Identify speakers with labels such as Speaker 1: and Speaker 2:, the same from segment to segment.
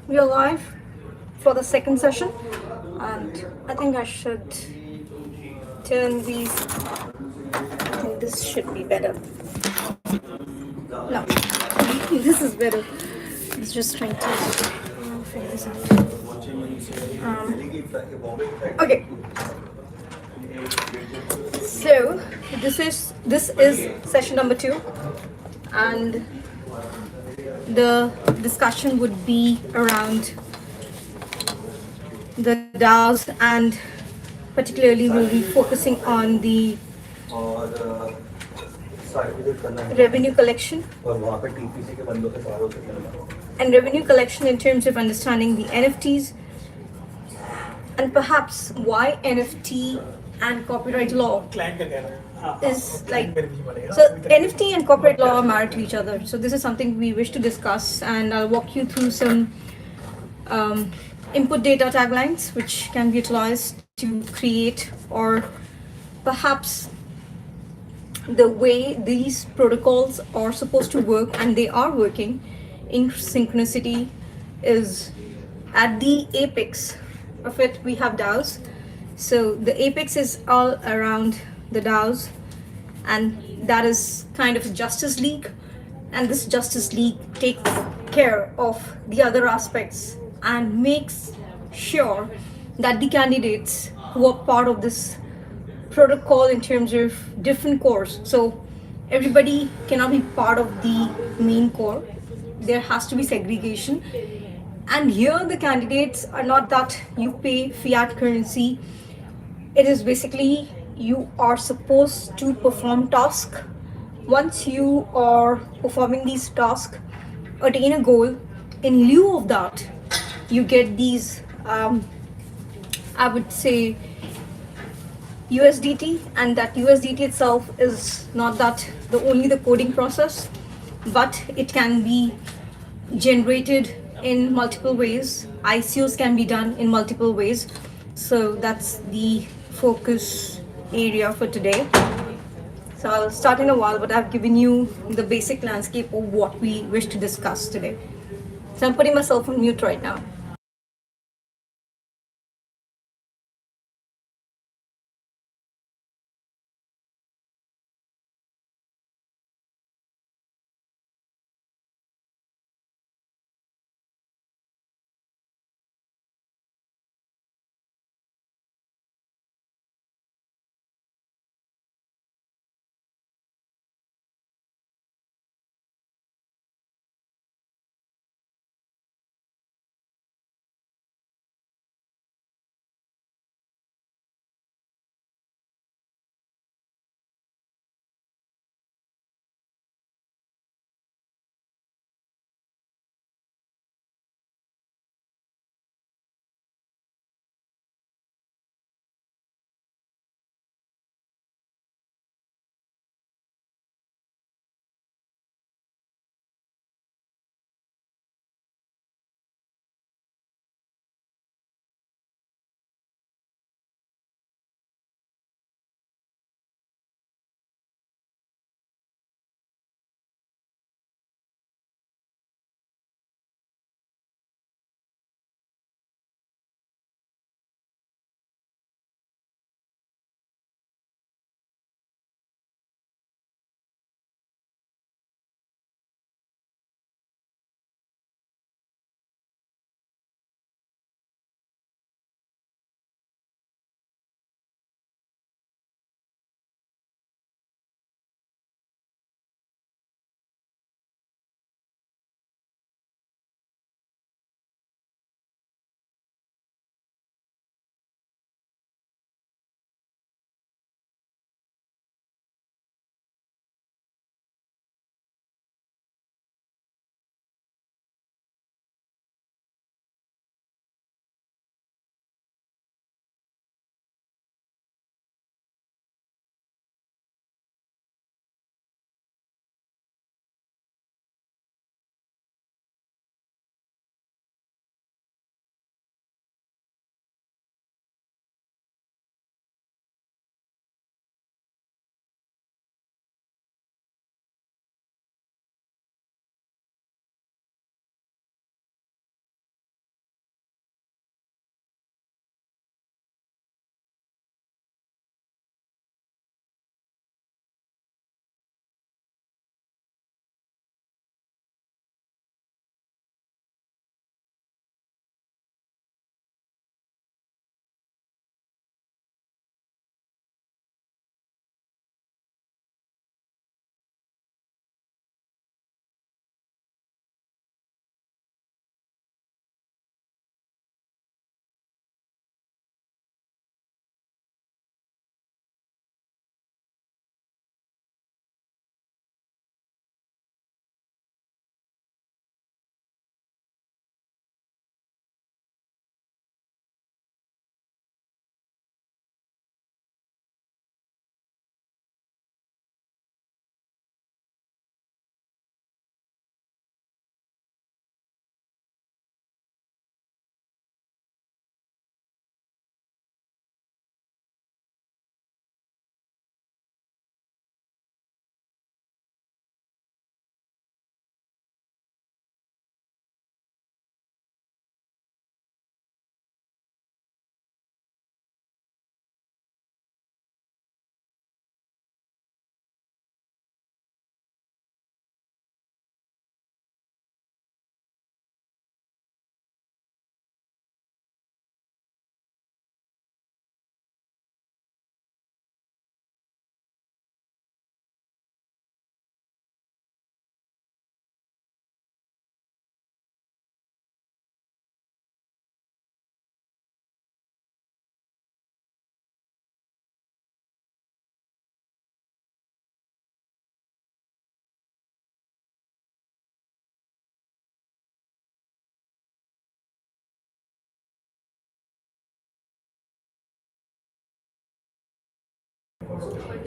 Speaker 1: We are live for the second session, and I think I should turn these. I think this should be better. No, this is better. I was just trying to figure this out. Okay, so this is session number 2, and the discussion would be around the DAOs, and particularly we'll be focusing on the revenue collection and revenue collection in terms of understanding the NFTs and perhaps why NFT and copyright law is like, so NFT and copyright law are married to each other. So this is something we wish to discuss, and I'll walk you through some input data taglines which can be utilized to create, or perhaps the way these protocols are supposed to work, and they are working in synchronicity, is at the apex of it we have DAOs. So the apex is all around the DAOs, and that is kind of a justice league, and this justice league takes care of the other aspects and makes sure that the candidates who are part of this protocol in terms of different cores, so everybody cannot be part of the main core, there has to be segregation. And here the candidates are not that you pay fiat currency, it is basically you are supposed to perform tasks. Once you are performing these tasks, attain a goal, in lieu of that you get these I would say USDT, and that USDT itself is not that only the coding process, but it can be generated in multiple ways. ICOs can be done in multiple ways. So that's the focus area for today. So I'll start in a while, but I've given you the basic landscape of what we wish to discuss today. So I'm putting myself on mute right now.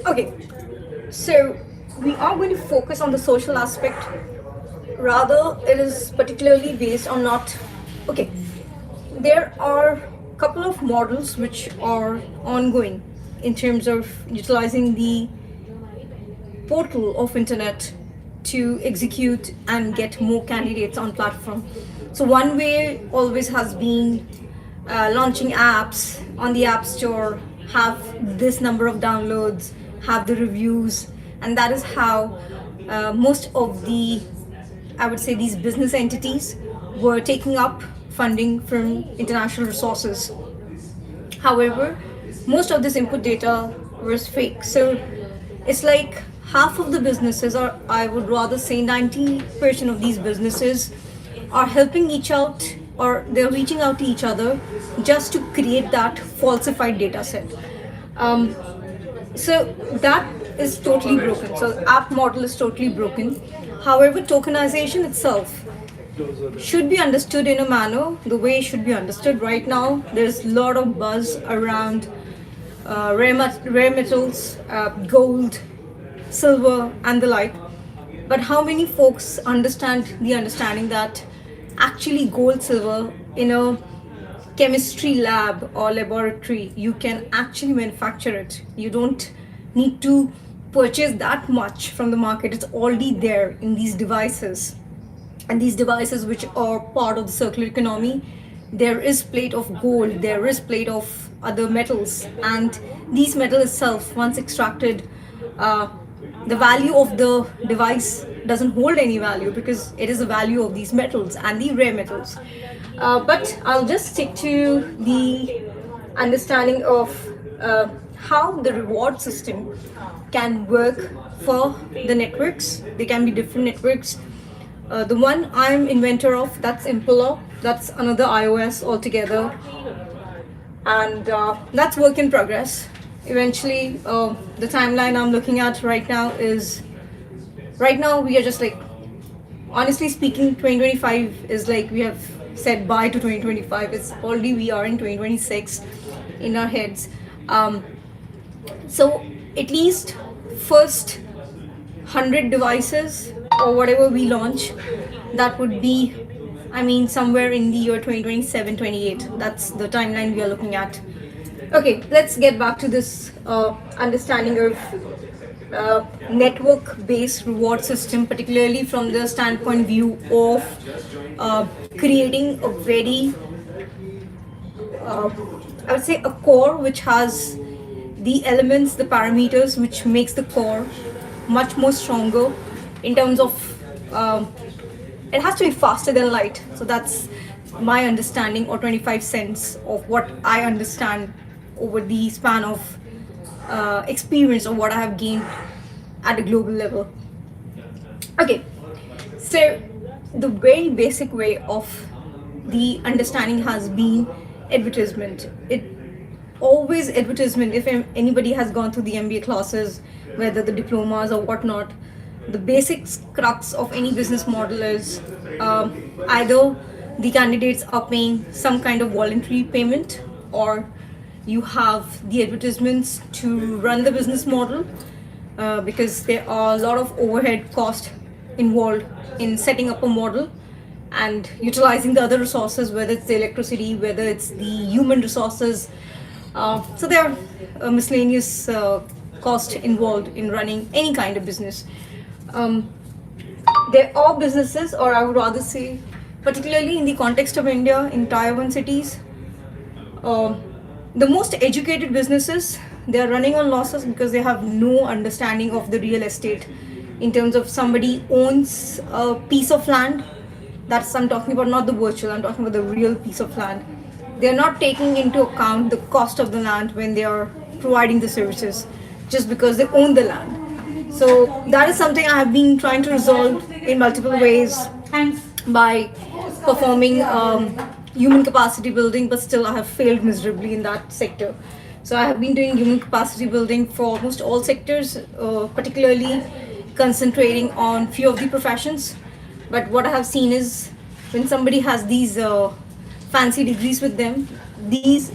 Speaker 1: Okay, so we are going to focus on the social aspect. Rather, it is particularly based on not. Okay, there are a couple of models which are ongoing in terms of utilizing the portal of internet to execute and get more candidates on platform. So one way always has been launching apps on the app store, have this number of downloads, have the reviews, and that is how most of the, I would say, these business entities were taking up funding from international resources. However, most of this input data was fake. So it's like half of the businesses, or I would rather say 90% of these businesses, are helping each out, or they're reaching out to each other just to create that falsified data set. So that is totally broken. So the app model is totally broken. However, tokenization itself should be understood in a manner the way it should be understood. Right now, there's a lot of buzz around rare metals, gold, silver, and the like. But how many folks understand the understanding that actually gold, silver in a chemistry lab or laboratory, you can actually manufacture it. You don't need to purchase that much from the market. It's already there in these devices. And these devices which are part of the circular economy, there is plate of gold, there is plate of other metals, and these metal itself, once extracted, the value of the device doesn't hold any value because it is the value of these metals and the rare metals. But I'll just stick to the understanding of how the reward system can work for the networks. They can be different networks. The one I'm inventor of, that's Impala. That's another iOS altogether, and that's work in progress. Eventually, the timeline I'm looking at right now is, right now we are just like, honestly speaking, 2025 is like we have said bye to 2025. It's already, we are in 2026 in our heads. So at least first 100 devices or whatever we launch, that would be, I mean, somewhere in the year 2027, 28. That's the timeline we are looking at. Okay, let's get back to this understanding of network-based reward system, particularly from the standpoint view of creating a very, I would say, a core which has the elements, the parameters which makes the core much more stronger in terms of it has to be faster than light. So that's my understanding, or 25 cents of what I understand over the span of experience of what I have gained at a global level. Okay, so the very basic way of the understanding has been advertisement. It always advertisement. If anybody has gone through the MBA classes, whether the diplomas or whatnot, the basic crux of any business model is either the candidates are paying some kind of voluntary payment, or you have the advertisements to run the business model, because there are a lot of overhead cost involved in setting up a model and utilizing the other resources, whether it's the electricity, whether it's the human resources. So there are miscellaneous cost involved in running any kind of business. There are businesses, or I would rather say, particularly in the context of India, in Taiwan cities, the most educated businesses, they are running on losses because they have no understanding of the real estate. In terms of somebody owns a piece of land, that's, I'm talking about not the virtual, I'm talking about the real piece of land. They're not taking into account the cost of the land when they are providing the services, just because they own the land. So that is something I have been trying to resolve in multiple ways by performing human capacity building, but still I have failed miserably in that sector. So I have been doing human capacity building for almost all sectors, particularly concentrating on few of the professions. But what I have seen is when somebody has these fancy degrees with them, these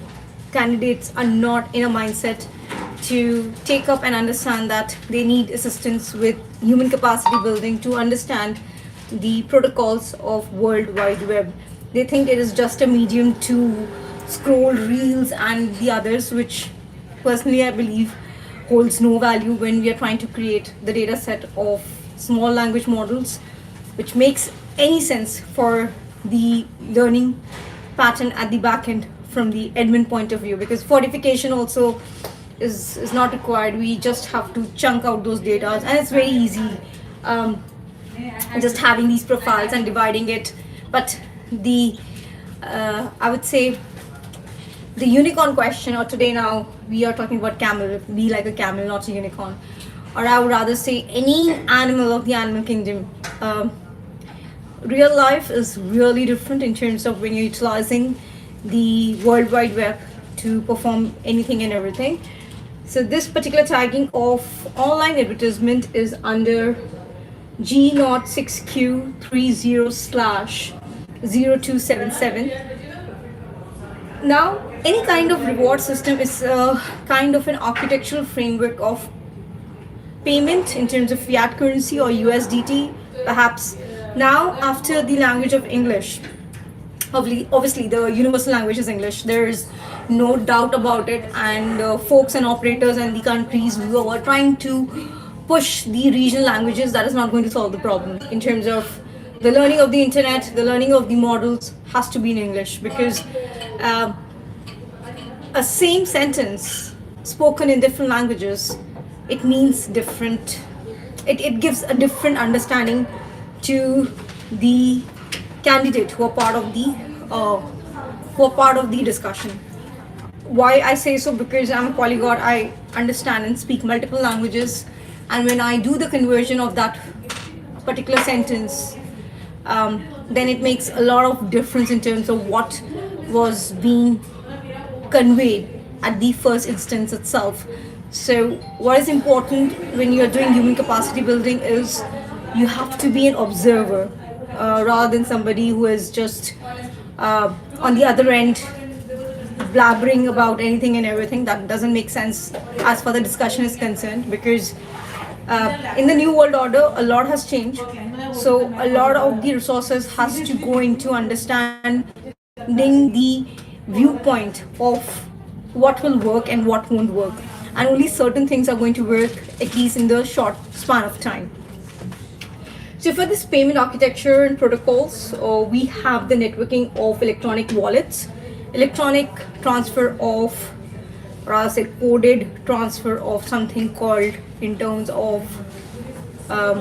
Speaker 1: candidates are not in a mindset to take up and understand that they need assistance with human capacity building to understand the protocols of World Wide Web. They think it is just a medium to scroll reels and the others, which personally I believe holds no value when we are trying to create the data set of small language models, which makes any sense for the learning pattern at the back end from the admin point of view, because fortification also is not required. We just have to chunk out those data, and it's very easy, just having these profiles and dividing it. But the I would say the unicorn question, or today now we are talking about camel, be like a camel, not a unicorn, or I would rather say any animal of the animal kingdom. Real life is really different in terms of when you're utilizing the World Wide Web to perform anything and everything. So this particular tagging of online advertisement is under G06Q30/0277. Now, any kind of reward system is a kind of an architectural framework of payment in terms of fiat currency or USDT, perhaps. Now, after the language of English, obviously the universal language is English, there's no doubt about it, and folks and operators and the countries who are trying to push the regional languages, that is not going to solve the problem. In terms of the learning of the internet, the learning of the models has to be in English, because a same sentence spoken in different languages, it means different, it gives a different understanding to the candidate who are part of the discussion. Why I say so? Because I'm a polyglot. I understand and speak multiple languages, and when I do the conversion of that particular sentence, then it makes a lot of difference in terms of what was being conveyed at the first instance itself. So what is important when you're doing human capacity building is you have to be an observer, rather than somebody who is just on the other end blabbering about anything and everything. That doesn't make sense as far the discussion is concerned, because in the new world order a lot has changed, so a lot of the resources has to go into understanding the viewpoint of what will work and what won't work, and only certain things are going to work, at least in the short span of time. So for this payment architecture and protocols, we have the networking of electronic wallets, electronic transfer of, or I'll say coded transfer of something called, in terms of, I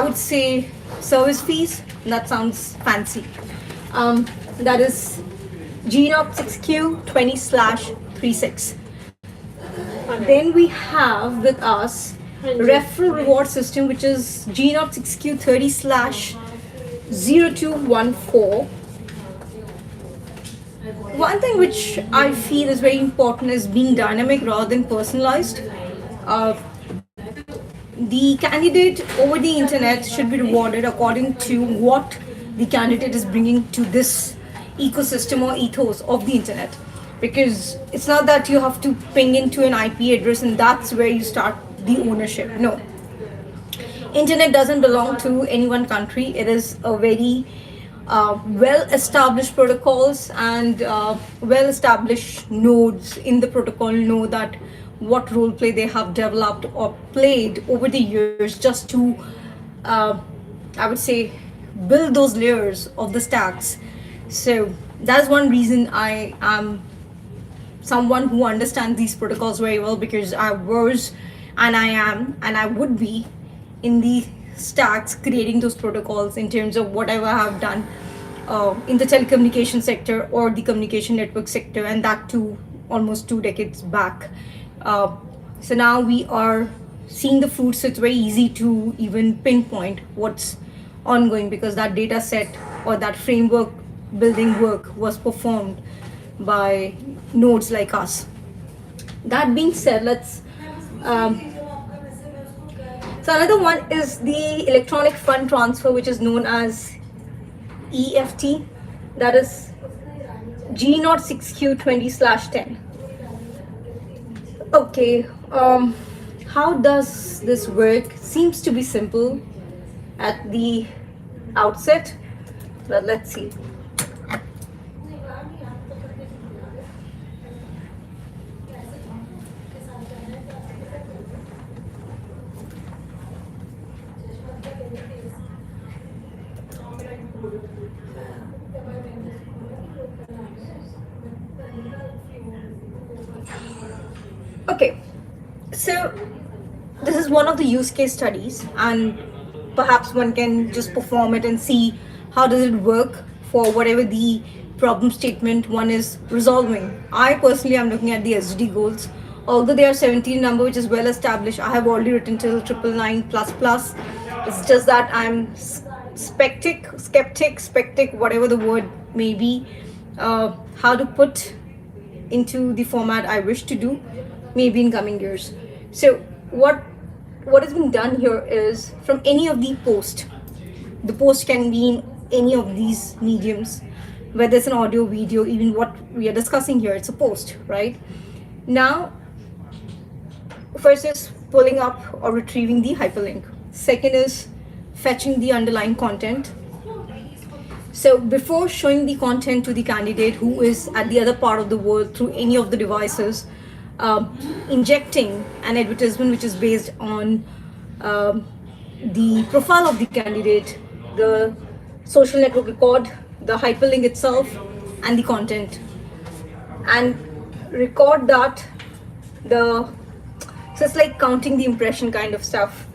Speaker 1: would say service fees. That sounds fancy. That is G06Q20/36. Then we have with us referral-reward system, which is G06Q30/0214. One thing which I feel is very important is being dynamic rather than personalized. The candidate over the internet should be rewarded according to what the candidate is bringing to this ecosystem or ethos of the internet. Because it's not that you have to ping into an IP address and that's where you start the ownership. No. Internet doesn't belong to any one country. It is a very well-established protocols, and well-established nodes in the protocol know that what role play they have developed or played over the years just to, I would say, build those layers of the stacks. So that's one reason I am someone who understands these protocols very well, because I was, and I am, and I would be in the stacks creating those protocols in terms of whatever I have done in the telecommunication sector or the communication network sector, and that too almost 2 decades back. So now we are seeing the fruits, so it's very easy to even pinpoint what's ongoing, because that data set or that framework building work was performed by nodes like us. That being said, let's so another one is the electronic fund transfer, which is known as EFT. That is G06Q20/10. Okay, how does this work? Seems to be simple at the outset, but let's see. Okay, so this is one of the use case studies, and perhaps one can just perform it and see how does it work for whatever the problem statement one is resolving. I personally am looking at the SDD goals. Although they are 17 number, which is well established, I have already written till 999 plus plus. It's just that I'm skeptic, whatever the word may be, how to put into the format I wish to do, maybe in coming years. So what is being done here is from any of the post. The post can be in any of these mediums, whether it's an audio, video, even what we are discussing here, it's a post, right? Now, first is pulling up or retrieving the hyperlink. Second is fetching the underlying content. So before showing the content to the candidate who is at the other part of the world through any of the devices, injecting an advertisement which is based on the profile of the candidate, the social network record, the hyperlink itself, and the content, and record that. So it's like counting the impression kind of stuff.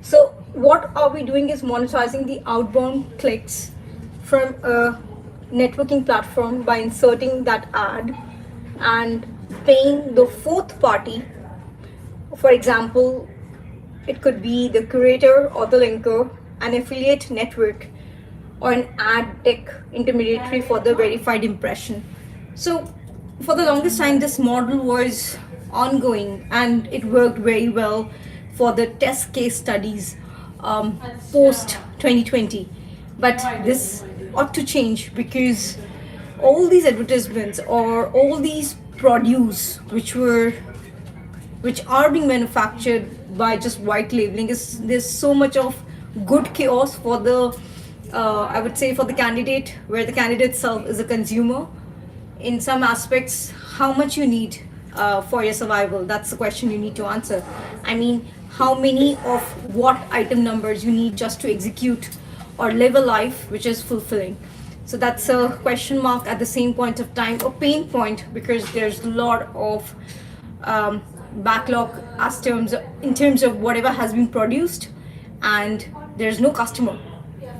Speaker 1: So what are we doing is monetizing the outbound clicks from a networking platform by inserting that ad and paying the fourth party. For example, it could be the curator or the linker, an affiliate network, or an ad tech intermediary for the verified impression. So for the longest time, this model was ongoing and it worked very well for the test case studies post 2020. But this ought to change, because all these advertisements or all these produce which are being manufactured by just white labeling, there's so much of good chaos for the I would say for the candidate, where the candidate itself is a consumer. In some aspects, how much you need for your survival, that's the question you need to answer. I mean, how many of what item numbers you need just to execute or live a life which is fulfilling. So that's a question mark at the same point of time, a pain point, because there's a lot of backlog in terms of whatever has been produced, and there's no customer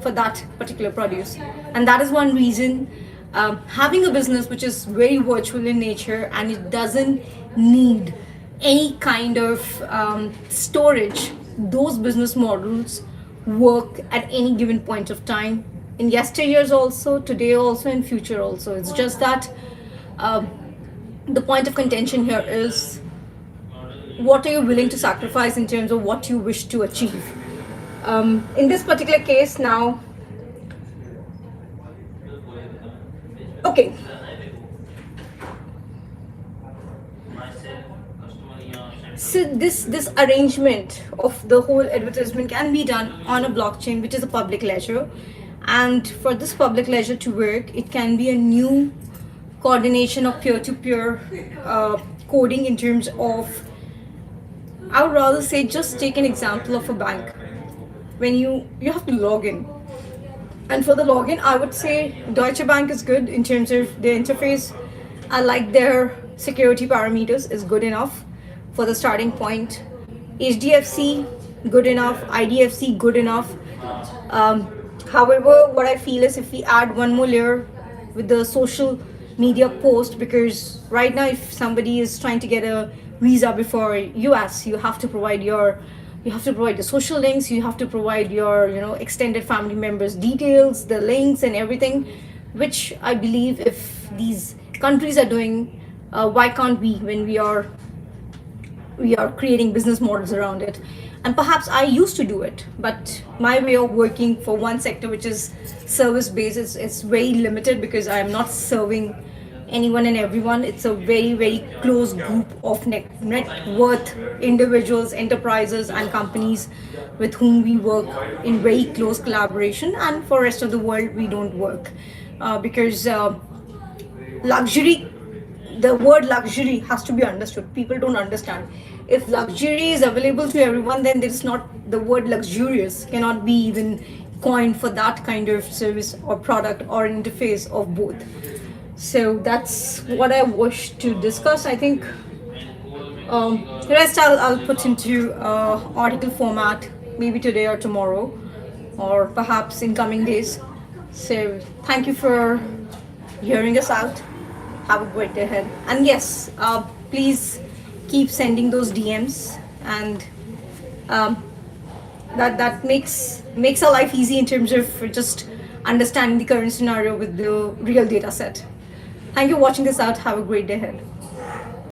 Speaker 1: for that particular produce. And that is one reason having a business which is very virtual in nature and it doesn't need any kind of storage, those business models work at any given point of time, in yesteryears also, today also, and future also. It's just that the point of contention here is, what are you willing to sacrifice in terms of what you wish to achieve? In this particular case now, okay, so this arrangement of the whole advertisement can be done on a blockchain, which is a public ledger. And for this public ledger to work, it can be a new coordination of peer-to-peer coding in terms of, I would rather say, just take an example of a bank. When you have to log in, and for the login, I would say Deutsche Bank is good in terms of their interface. I like their security parameters is good enough for the starting point. HDFC, good enough. IDFC, good enough. However, what I feel is, if we add one more layer with the social media post, because right now if somebody is trying to get a visa before US, you have to provide the social links, you have to provide your extended family members details, the links and everything, which I believe if these countries are doing, why can't we, when we are creating business models around it? And perhaps I used to do it, but my way of working for one sector, which is service based, is very limited, because I am not serving anyone and everyone. It's a very, very close group of net worth individuals, enterprises, and companies with whom we work in very close collaboration. And for rest of the world, we don't work because luxury, the word luxury has to be understood. People don't understand. If luxury is available to everyone, then there's not, the word luxurious cannot be even coined for that kind of service or product or interface of both. So that's what I wish to discuss. I think the rest I'll put into article format maybe today or tomorrow, or perhaps in coming days. So thank you for hearing us out. Have a great day ahead. And yes, please keep sending those DMs, and that makes our life easy in terms of just understanding the current scenario with the real data set. Thank you for watching this out. Have a great day ahead.